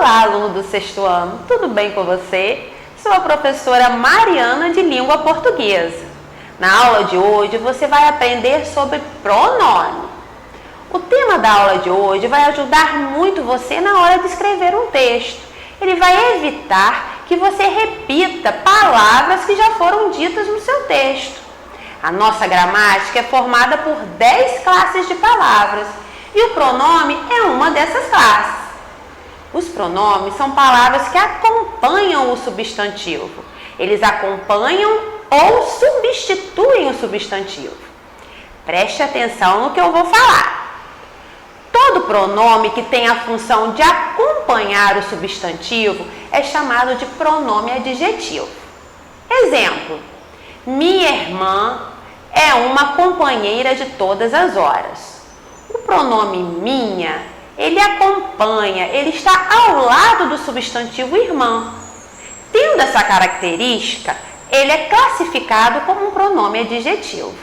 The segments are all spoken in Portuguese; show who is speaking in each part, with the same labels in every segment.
Speaker 1: Olá, aluno do sexto ano, tudo bem com você? Sou a professora Mariana de Língua Portuguesa. Na aula de hoje você vai aprender sobre pronome. O tema da aula de hoje vai ajudar muito você na hora de escrever um texto. Ele vai evitar que você repita palavras que já foram ditas no seu texto. A nossa gramática é formada por 10 classes de palavras e o pronome é uma dessas classes. Os pronomes são palavras que acompanham o substantivo. Eles acompanham ou substituem o substantivo. Preste atenção no que eu vou falar. Todo pronome que tem a função de acompanhar o substantivo é chamado de pronome adjetivo. Exemplo: minha irmã é uma companheira de todas as horas. O pronome minha, ele acompanha, ele está ao lado do substantivo irmã. Tendo essa característica, ele é classificado como um pronome adjetivo.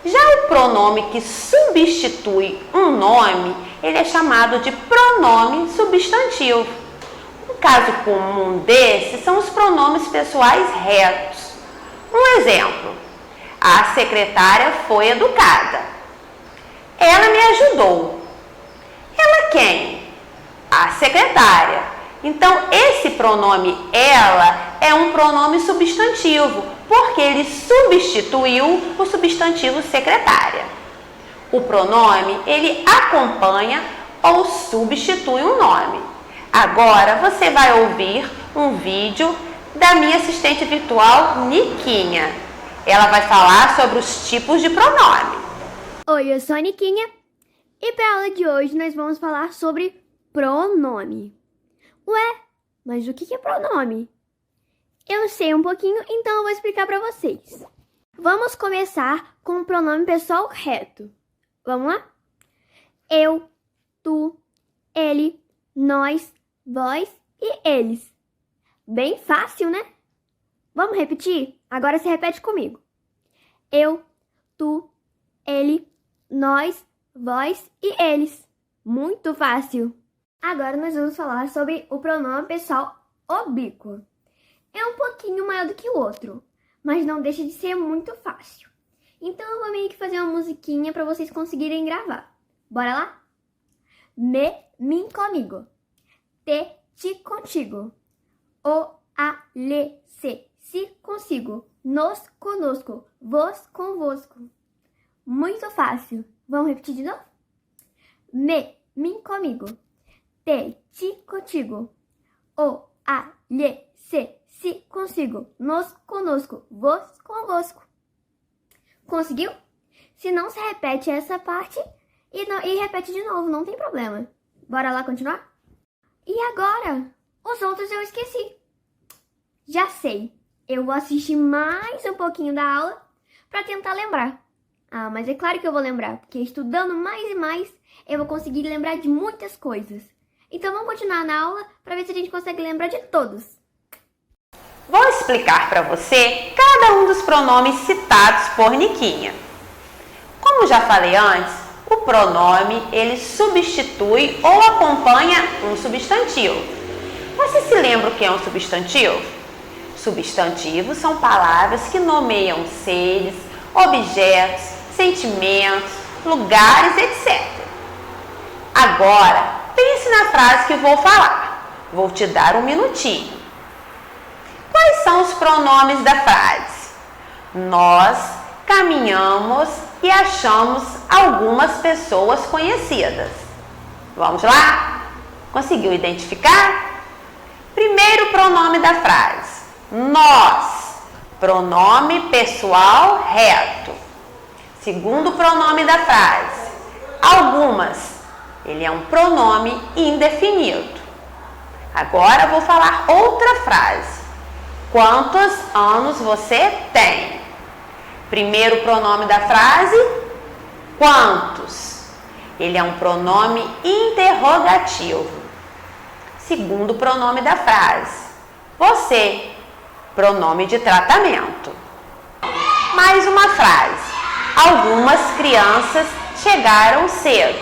Speaker 1: Já o pronome que substitui um nome, ele é chamado de pronome substantivo. Um caso comum desse são os pronomes pessoais retos. Um exemplo: a secretária foi educada. Ela me ajudou. Ela quem? A secretária. Então, esse pronome ela é um pronome substantivo, porque ele substituiu o substantivo secretária. O pronome, ele acompanha ou substitui um nome. Agora, você vai ouvir um vídeo da minha assistente virtual, Niquinha. Ela vai falar sobre os tipos de pronome.
Speaker 2: Oi, eu sou a Niquinha. E para a aula de hoje nós vamos falar sobre pronome. Ué, mas o que é pronome? Eu sei um pouquinho, então eu vou explicar para vocês. Vamos começar com o pronome pessoal reto. Vamos lá? Eu, tu, ele, nós, vós e eles. Bem fácil, né? Vamos repetir? Agora se repete comigo. Eu, tu, ele, nós, vós e eles. Muito fácil. Agora nós vamos falar sobre o pronome pessoal oblíquo. É um pouquinho maior do que o outro, mas não deixa de ser muito fácil. Então eu vou meio que fazer uma musiquinha para vocês conseguirem gravar. Bora lá? Me, mim comigo. Te, ti contigo. O, a, le, se consigo. Nos conosco. Vos convosco. Muito fácil. Vamos repetir de novo? Me, mim comigo. Te, ti contigo. O, a, lhe, se consigo. Nos conosco. Vos convosco. Conseguiu? Se não, se repete essa parte e repete de novo, não tem problema. Bora lá continuar? E agora? Os outros eu esqueci. Já sei. Eu vou assistir mais um pouquinho da aula para tentar lembrar. Ah, mas é claro que eu vou lembrar, porque estudando mais e mais, eu vou conseguir lembrar de muitas coisas. Então vamos continuar na aula para ver se a gente consegue lembrar de todos.
Speaker 1: Vou explicar para você cada um dos pronomes citados por Niquinha. Como já falei antes, o pronome, ele substitui ou acompanha um substantivo. Você se lembra o que é um substantivo? Substantivos são palavras que nomeiam seres, objetos, sentimentos, lugares, etc. Agora, pense na frase que vou falar. Vou te dar um minutinho. Quais são os pronomes da frase? Nós caminhamos e achamos algumas pessoas conhecidas. Vamos lá? Conseguiu identificar? Primeiro pronome da frase. Nós. Pronome pessoal reto. Segundo pronome da frase. Algumas. Ele é um pronome indefinido. Agora vou falar outra frase. Quantos anos você tem? Primeiro pronome da frase. Quantos? Ele é um pronome interrogativo. Segundo pronome da frase. Você. Pronome de tratamento. Mais uma frase. Algumas crianças chegaram cedo.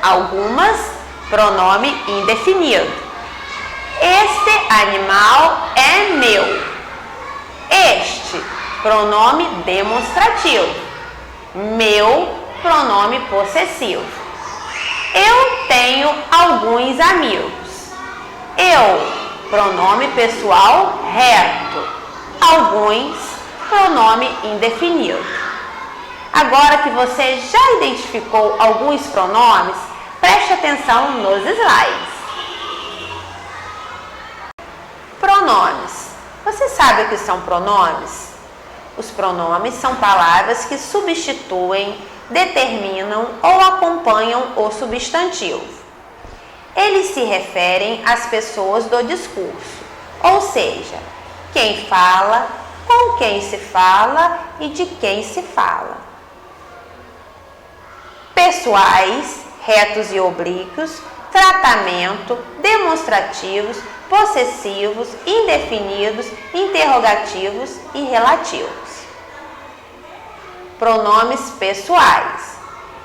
Speaker 1: Algumas pronome indefinido. Este animal é meu. Este, pronome demonstrativo. Meu, pronome possessivo. Eu tenho alguns amigos. Eu, pronome pessoal reto. Alguns, pronome indefinido. Agora que você já identificou alguns pronomes, preste atenção nos slides. Pronomes. Você sabe o que são pronomes? Os pronomes são palavras que substituem, determinam ou acompanham o substantivo. Eles se referem às pessoas do discurso, ou seja, quem fala, com quem se fala e de quem se fala. Pessoais, retos e oblíquos, tratamento, demonstrativos, possessivos, indefinidos, interrogativos e relativos. Pronomes pessoais.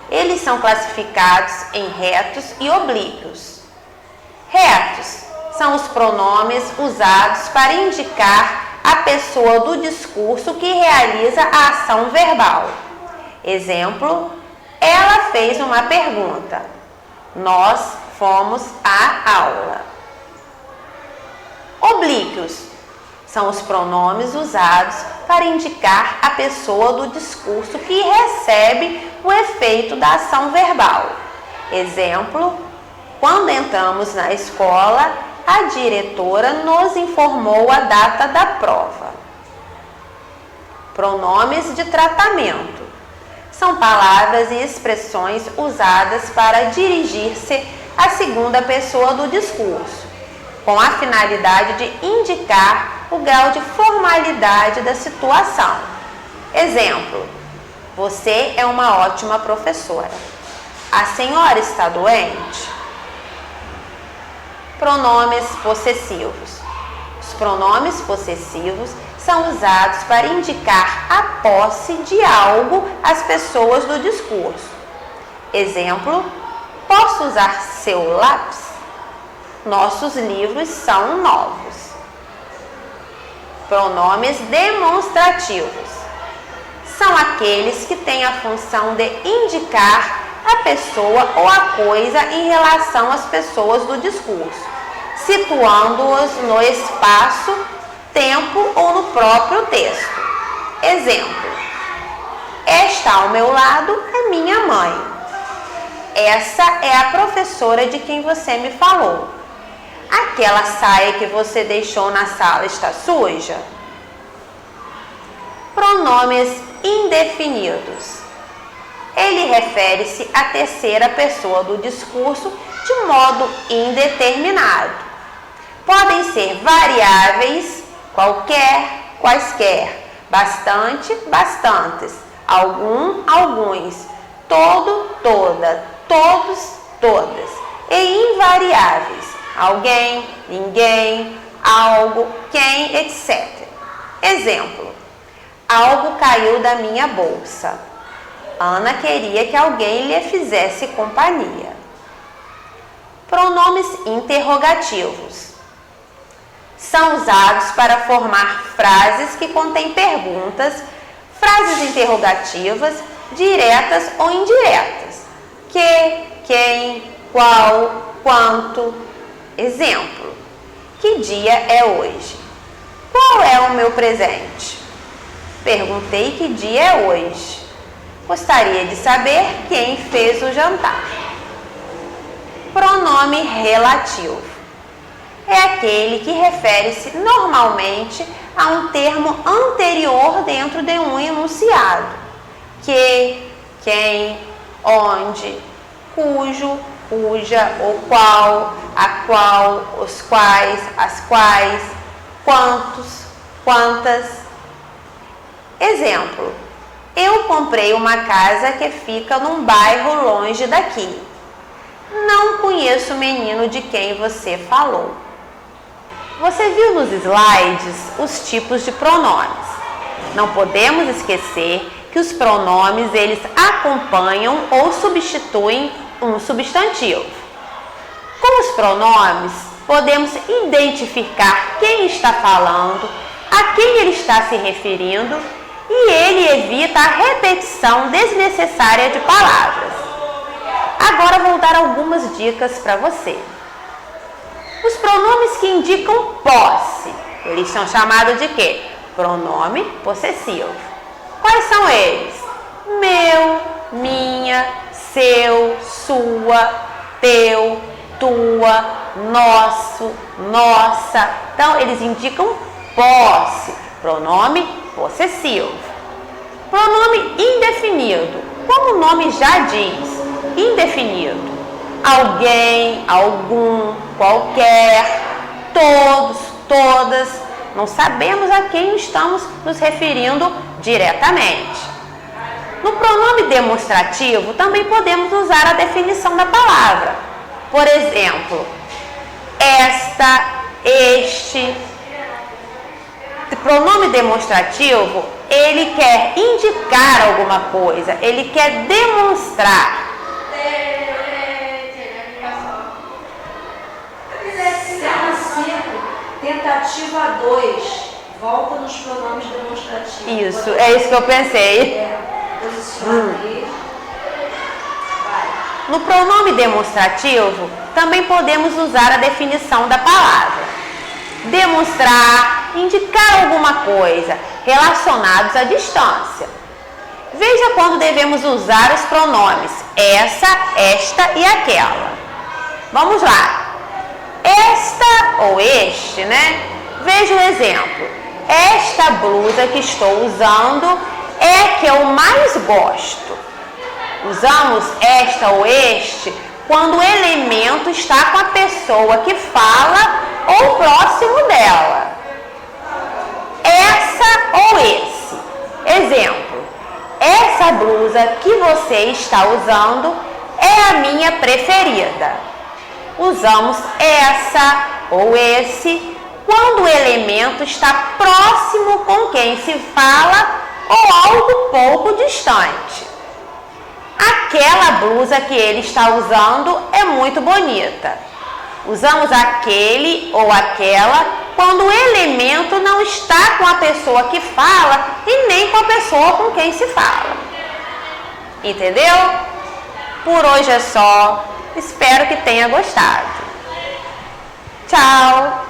Speaker 1: Eles são classificados em retos e oblíquos. Retos são os pronomes usados para indicar a pessoa do discurso que realiza a ação verbal. Exemplo, ela fez uma pergunta. Nós fomos à aula. Oblíquos são os pronomes usados para indicar a pessoa do discurso que recebe o efeito da ação verbal. Exemplo, quando entramos na escola, a diretora nos informou a data da prova. Pronomes de tratamento são palavras e expressões usadas para dirigir-se à segunda pessoa do discurso, com a finalidade de indicar o grau de formalidade da situação. Exemplo, você é uma ótima professora. A senhora está doente? Pronomes possessivos. Os pronomes possessivos são usados para indicar a posse de algo às pessoas do discurso. Exemplo, posso usar seu lápis? Nossos livros são novos. Pronomes demonstrativos são aqueles que têm a função de indicar a pessoa ou a coisa em relação às pessoas do discurso, situando-os no espaço, tempo ou no próprio texto. Exemplo, esta ao meu lado é minha mãe. Essa é a professora de quem você me falou. Aquela saia que você deixou na sala está suja? Pronomes indefinidos. Ele refere-se à terceira pessoa do discurso de modo indeterminado. Podem ser variáveis, qualquer, quaisquer, bastante, bastantes, algum, alguns, todo, toda, todos, todas, e invariáveis, alguém, ninguém, algo, quem, etc. Exemplo, algo caiu da minha bolsa. Ana queria que alguém lhe fizesse companhia. Pronomes interrogativos são usados para formar frases que contêm perguntas, frases interrogativas, diretas ou indiretas. Que, quem, qual, quanto. Exemplo, que dia é hoje? Qual é o meu presente? Perguntei que dia é hoje. Gostaria de saber quem fez o jantar. Pronome relativo é aquele que refere-se normalmente a um termo anterior dentro de um enunciado. Que, quem, onde, cujo, cuja, o qual, a qual, os quais, as quais, quantos, quantas. Exemplo, eu comprei uma casa que fica num bairro longe daqui. Não conheço o menino de quem você falou. Você viu nos slides os tipos de pronomes. Não podemos esquecer que os pronomes eles acompanham ou substituem um substantivo. Com os pronomes, podemos identificar quem está falando, a quem ele está se referindo, e ele evita a repetição desnecessária de palavras. Agora vou dar algumas dicas para você. Os pronomes que indicam posse, eles são chamados de quê? Pronome possessivo. Quais são eles? Meu, minha, seu, sua, teu, tua, nosso, nossa. Então, eles indicam posse, pronome possessivo. Pronome indefinido, como o nome já diz, indefinido. Alguém, algum, qualquer, todos, todas. Não sabemos a quem estamos nos referindo diretamente. No pronome demonstrativo, também podemos usar a definição da palavra. Por exemplo, esta, este. O pronome demonstrativo, ele quer indicar alguma coisa, ele quer demonstrar.
Speaker 3: Tentativa 2, volta nos pronomes demonstrativos.
Speaker 1: Isso, é isso que eu pensei.
Speaker 3: Posicionamento.
Speaker 1: No pronome demonstrativo, também podemos usar a definição da palavra. Demonstrar, indicar alguma coisa, relacionados à distância. Veja quando devemos usar os pronomes essa, esta e aquela. Vamos lá. Esta ou este, né? Veja o exemplo. Esta blusa que estou usando é a que eu mais gosto. Usamos esta ou este quando o elemento está com a pessoa que fala ou próximo dela. Essa ou esse. Exemplo. Essa blusa que você está usando é a minha preferida. Usamos essa ou esse quando o elemento está próximo com quem se fala ou algo pouco distante. Aquela blusa que ele está usando é muito bonita. Usamos aquele ou aquela quando o elemento não está com a pessoa que fala e nem com a pessoa com quem se fala. Entendeu? Por hoje é só. Espero que tenha gostado. Tchau!